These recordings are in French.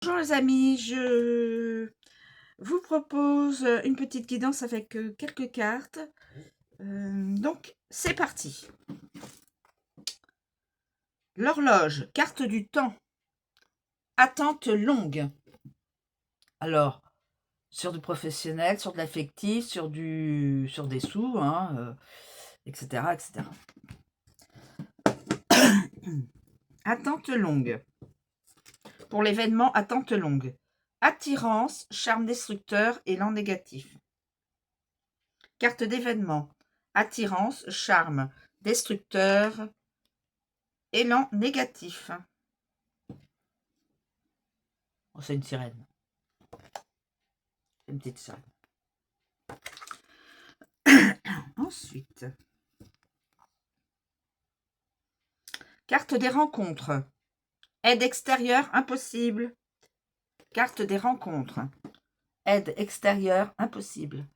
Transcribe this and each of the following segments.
Bonjour les amis, je vous propose une petite guidance avec quelques cartes. Donc c'est parti. L'horloge, carte du temps, attente longue. Alors, sur du professionnel, sur de l'affectif, sur des sous, hein, etc., etc. Attente longue. Pour l'événement, attente longue. Attirance, charme destructeur, élan négatif. Carte d'événement. Attirance, charme, destructeur, élan négatif. Oh, c'est une sirène. C'est une petite sirène. Ensuite, carte des rencontres. Aide extérieure impossible. Carte des rencontres. Aide extérieure impossible.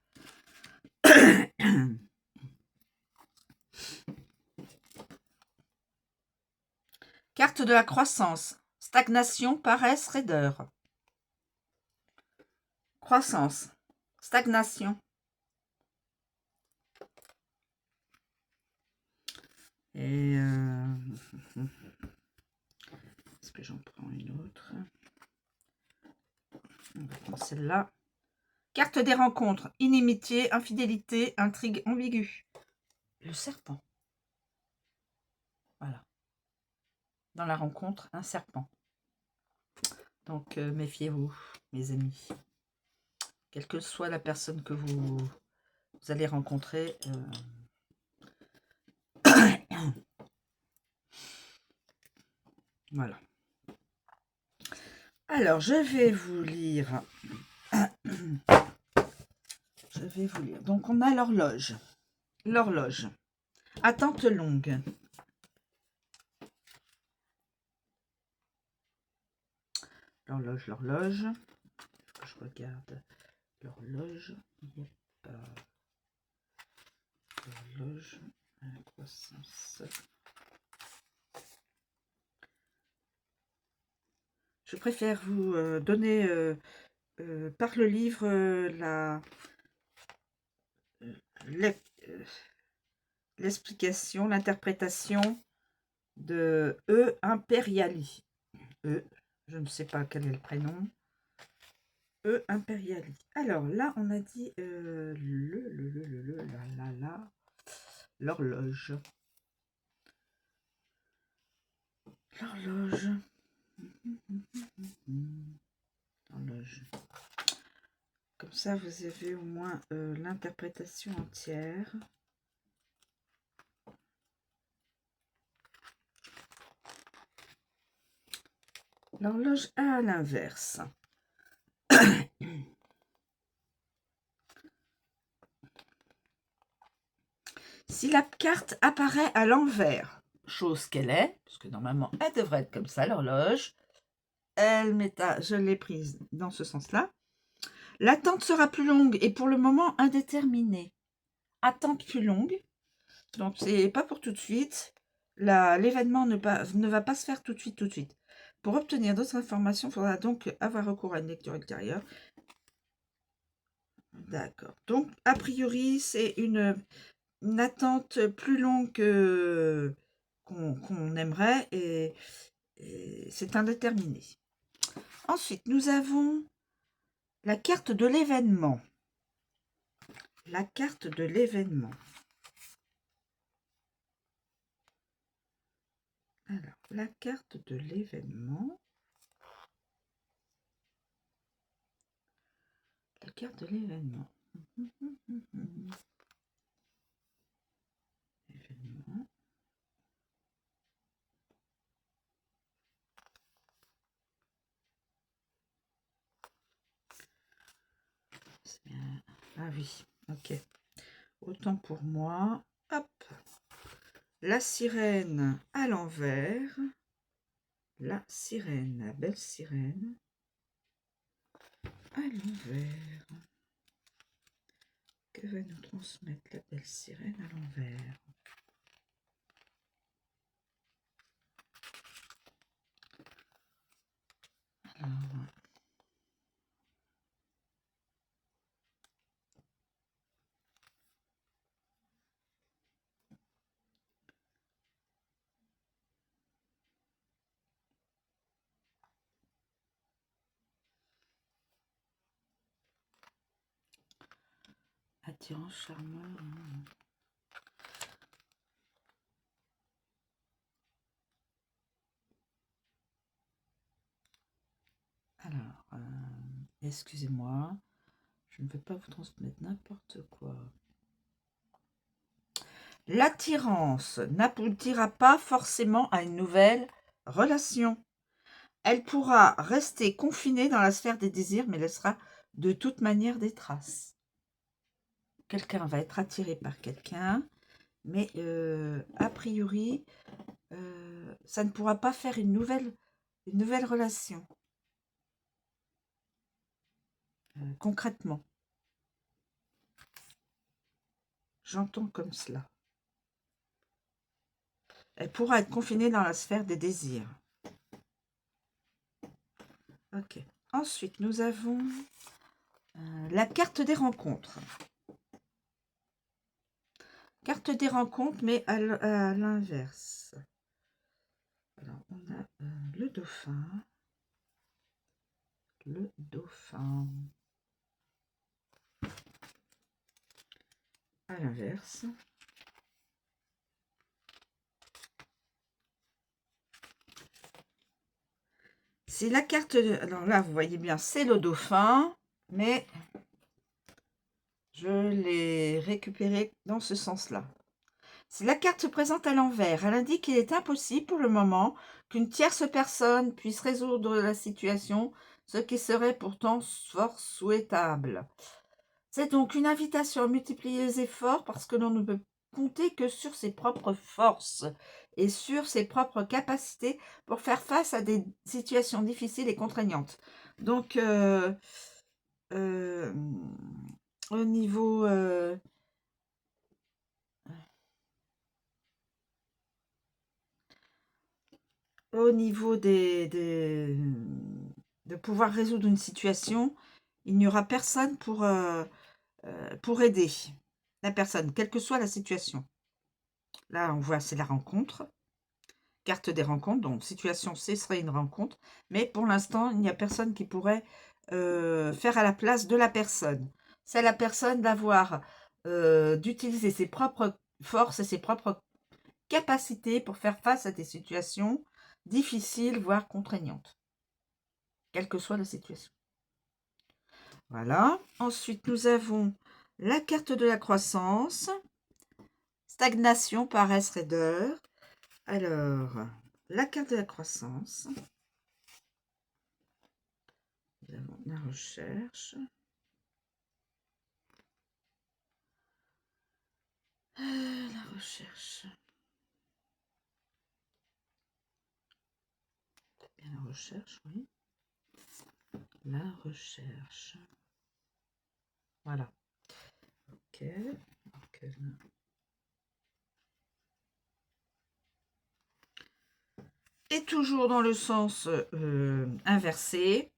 Carte de la croissance. Stagnation, paresse, raideur. Croissance. Stagnation. Et est-ce que j'en prends une autre? On va prendre celle-là. Carte des rencontres. Inimitié, infidélité, intrigue ambiguë. Le serpent. Voilà. Dans la rencontre, un serpent. Donc, méfiez-vous, mes amis. Quelle que soit la personne que vous allez rencontrer. Voilà. Alors, je vais vous lire. Donc, on a l'horloge. L'horloge. Attente longue. L'horloge, l'horloge. Je regarde l'horloge. Yep. L'horloge. Croissance. Je préfère vous donner par le livre l'explication, l'interprétation de E. Imperiali. Je ne sais pas quel est le prénom. E. Imperiali. Alors là, on a dit l'horloge. L'horloge. L'horloge. Comme ça, vous avez au moins l'interprétation entière. L'horloge à l'inverse. Si la carte apparaît à l'envers, chose qu'elle est, parce que normalement elle devrait être comme ça, l'horloge, je l'ai prise dans ce sens-là, l'attente sera plus longue et pour le moment indéterminée. Attente plus longue, donc c'est pas pour tout de suite. L'événement ne va pas se faire tout de suite. Pour obtenir d'autres informations, il faudra donc avoir recours à une lecture extérieure. D'accord. Donc, a priori, c'est une attente plus longue qu'on aimerait et c'est indéterminé. Ensuite, nous avons la carte de l'événement. La carte de l'événement. Alors, la carte de l'événement. La carte de l'événement. Événement. Ah oui, ok. Autant pour moi. Hop. La sirène à l'envers. La sirène, la belle sirène. À l'envers. Que va nous transmettre la belle sirène à l'envers? Alors, Attirant, charmeur. Alors, excusez-moi, je ne peux pas vous transmettre n'importe quoi. L'attirance n'aboutira pas forcément à une nouvelle relation. Elle pourra rester confinée dans la sphère des désirs, mais laissera de toute manière des traces. Quelqu'un va être attiré par quelqu'un, mais a priori, ça ne pourra pas faire une nouvelle relation. Concrètement, j'entends comme cela. Elle pourra être confinée dans la sphère des désirs. Ok. Ensuite, nous avons la carte des rencontres. Carte des rencontres, mais à l'inverse. Alors, on a le dauphin. Le dauphin. À l'inverse. C'est la carte de... Alors là, vous voyez bien, c'est le dauphin, mais je l'ai récupéré dans ce sens-là. Si la carte se présente à l'envers, elle indique qu'il est impossible pour le moment qu'une tierce personne puisse résoudre la situation, ce qui serait pourtant fort souhaitable. C'est donc une invitation à multiplier les efforts parce que l'on ne peut compter que sur ses propres forces et sur ses propres capacités pour faire face à des situations difficiles et contraignantes. Donc, au niveau... au niveau de pouvoir résoudre une situation, il n'y aura personne pour aider la personne, quelle que soit la situation. Là, on voit, c'est la rencontre. Carte des rencontres, donc situation C serait une rencontre. Mais pour l'instant, il n'y a personne qui pourrait faire à la place de la personne. C'est à la personne d'avoir, d'utiliser ses propres forces et ses propres capacités pour faire face à des situations difficiles, voire contraignantes. Quelle que soit la situation. Voilà. Ensuite, nous avons la carte de la croissance. Stagnation, paresse, raideur. Alors, la carte de la croissance. Nous avons la recherche. La recherche. C'est bien la recherche, oui. La recherche. Voilà. Ok. Ok. Et toujours dans le sens inversé.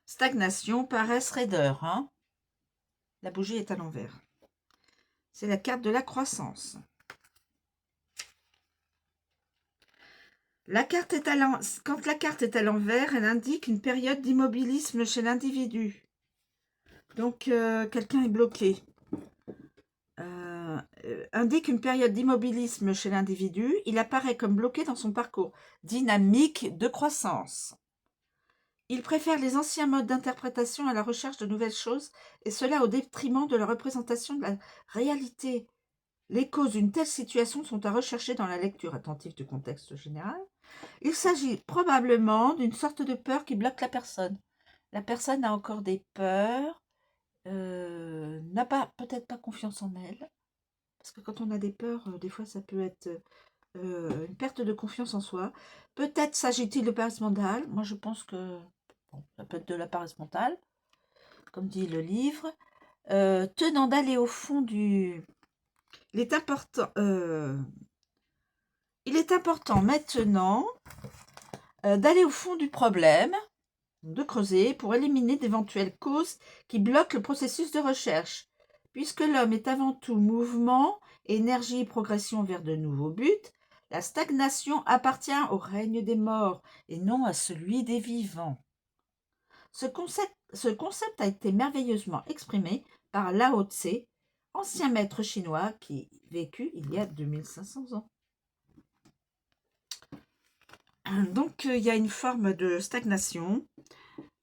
Stagnation, paresse, raideur. Hein. La bougie est à l'envers. C'est la carte de la croissance. Quand la carte est à l'envers, elle indique une période d'immobilisme chez l'individu. Donc, quelqu'un est bloqué. Indique une période d'immobilisme chez l'individu. Il apparaît comme bloqué dans son parcours dynamique de croissance. Il préfère les anciens modes d'interprétation à la recherche de nouvelles choses, et cela au détriment de la représentation de la réalité. Les causes d'une telle situation sont à rechercher dans la lecture attentive du contexte général. Il s'agit probablement d'une sorte de peur qui bloque la personne. La personne a encore des peurs, n'a peut-être pas confiance en elle, parce que quand on a des peurs, des fois ça peut être une perte de confiance en soi. Peut-être s'agit-il de paresse mentale. Moi je pense que bon, ça peut être de la paresse mentale, comme dit le livre. Tenant d'aller au fond du... Il est important maintenant d'aller au fond du problème, de creuser pour éliminer d'éventuelles causes qui bloquent le processus de recherche. Puisque l'homme est avant tout mouvement, énergie et progression vers de nouveaux buts, la stagnation appartient au règne des morts et non à celui des vivants. Ce concept a été merveilleusement exprimé par Lao Tse ancien maître chinois qui vécut il y a 2500 ans. Donc, il y a une forme de stagnation,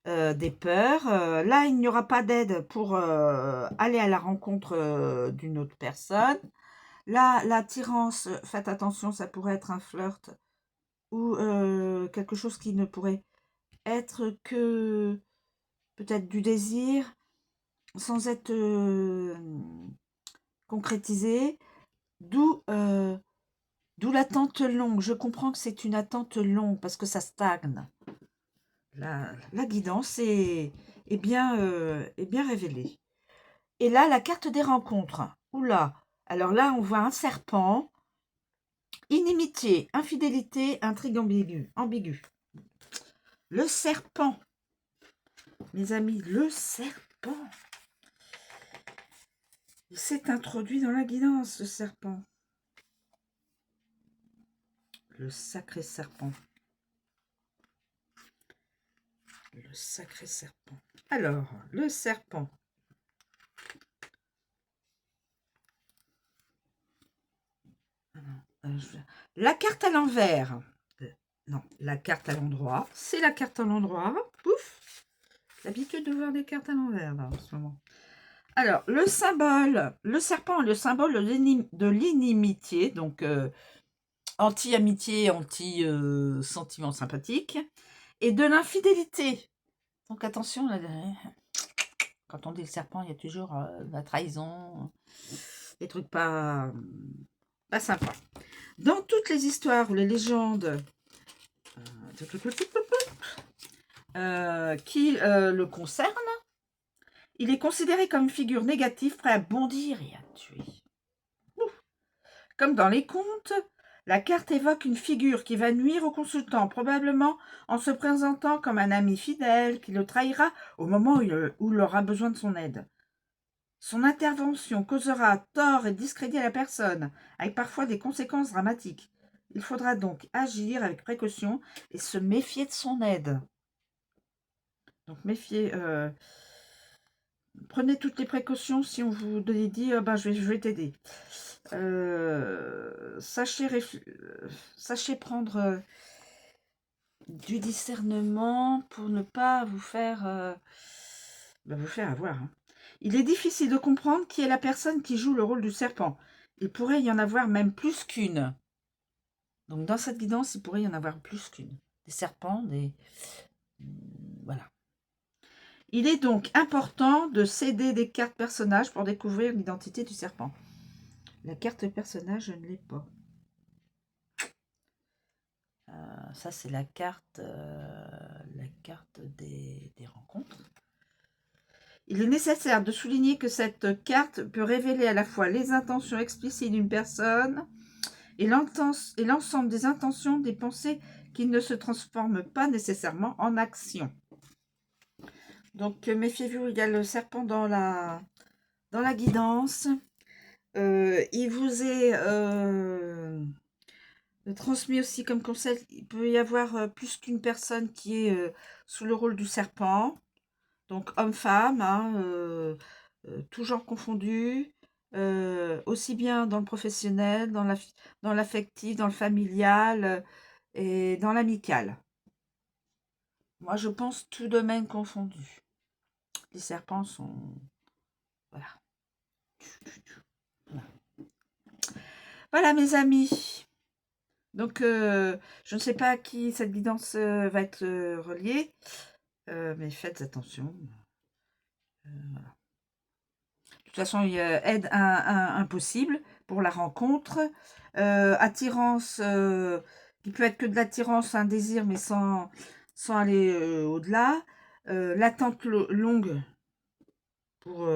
des peurs. Là, il n'y aura pas d'aide pour aller à la rencontre d'une autre personne. Là, l'attirance, faites attention, ça pourrait être un flirt ou quelque chose qui ne pourrait être que peut-être du désir sans être concrétisé. D'où l'attente longue. Je comprends que c'est une attente longue parce que ça stagne. La guidance est bien révélée. Et là, la carte des rencontres. Oula. Alors là, on voit un serpent. Inimitié, infidélité, intrigue ambiguë. Le serpent. Mes amis, le serpent. Il s'est introduit dans la guidance, ce serpent. Le sacré serpent. Le sacré serpent. Alors, le serpent. La carte à l'envers. Non, la carte à l'endroit. C'est la carte à l'endroit. Pouf. J'ai l'habitude de voir des cartes à l'envers, là, en ce moment. Alors, le symbole. Le serpent est le symbole de l'inimitié. Donc, anti-amitié, anti-sentiment sympathique. Et de l'infidélité. Donc, attention, là, quand on dit le serpent, il y a toujours la trahison, des trucs pas sympas. Dans toutes les histoires ou les légendes qui le concernent, il est considéré comme une figure négative, prêt à bondir et à tuer. Comme dans les contes, la carte évoque une figure qui va nuire au consultant, probablement en se présentant comme un ami fidèle qui le trahira au moment où il aura besoin de son aide. Son intervention causera tort et discrédit à la personne, avec parfois des conséquences dramatiques. Il faudra donc agir avec précaution et se méfier de son aide. Donc prenez toutes les précautions si on vous dit je vais t'aider. Sachez prendre du discernement pour ne pas vous faire avoir. Hein. Il est difficile de comprendre qui est la personne qui joue le rôle du serpent. Il pourrait y en avoir même plus qu'une. Donc dans cette guidance, il pourrait y en avoir plus qu'une. Des serpents, voilà. Il est donc important de céder des cartes personnages pour découvrir l'identité du serpent. La carte personnage, je ne l'ai pas. Ça, c'est la carte des rencontres. Il est nécessaire de souligner que cette carte peut révéler à la fois les intentions explicites d'une personne et l'ensemble des intentions, des pensées qui ne se transforment pas nécessairement en action. Donc, méfiez-vous, il y a le serpent dans la guidance. Il vous est transmis aussi comme conseil, il peut y avoir plus qu'une personne qui est sous le rôle du serpent. Donc, homme-femme, hein, tout genre confondu, aussi bien dans le professionnel, dans l'affectif, dans le familial et dans l'amical. Moi, je pense tout domaine confondu. Les serpents sont... Voilà. Voilà, mes amis. Donc, je ne sais pas à qui cette guidance va être reliée, mais faites attention. Voilà. De toute façon, il y a aide impossible pour la rencontre. Attirance, qui peut être que de l'attirance, un désir, mais sans aller au-delà. L'attente longue pour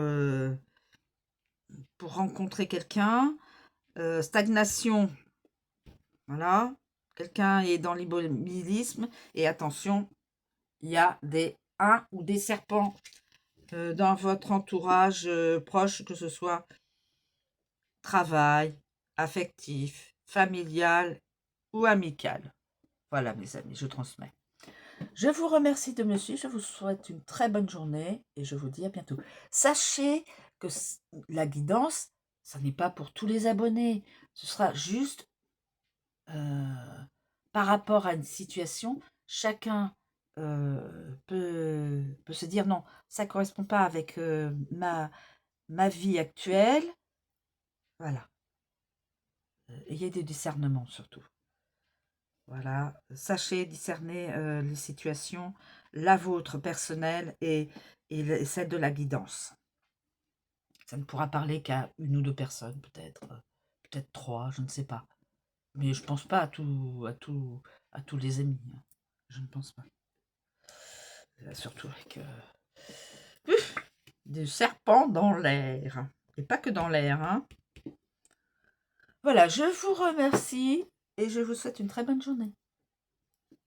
rencontrer quelqu'un. Stagnation, voilà. Quelqu'un est dans l'immobilisme. Et attention, il y a un ou des serpents dans votre entourage proche, que ce soit travail, affectif, familial ou amical. Voilà, mes amis, je transmets. Je vous remercie de me suivre, je vous souhaite une très bonne journée et je vous dis à bientôt. Sachez que la guidance, ça n'est pas pour tous les abonnés. Ce sera juste par rapport à une situation, chacun peut se dire non, ça ne correspond pas avec ma vie actuelle. Voilà. Ayez des discernements surtout. Voilà. Sachez discerner les situations, la vôtre personnelle et celle de la guidance. Ça ne pourra parler qu'à une ou deux personnes, peut-être 3, je ne sais pas. Mais je ne pense pas à tous les amis. Hein. Je ne pense pas. Surtout avec des serpents dans l'air. Et pas que dans l'air. Hein. Voilà, je vous remercie et je vous souhaite une très bonne journée.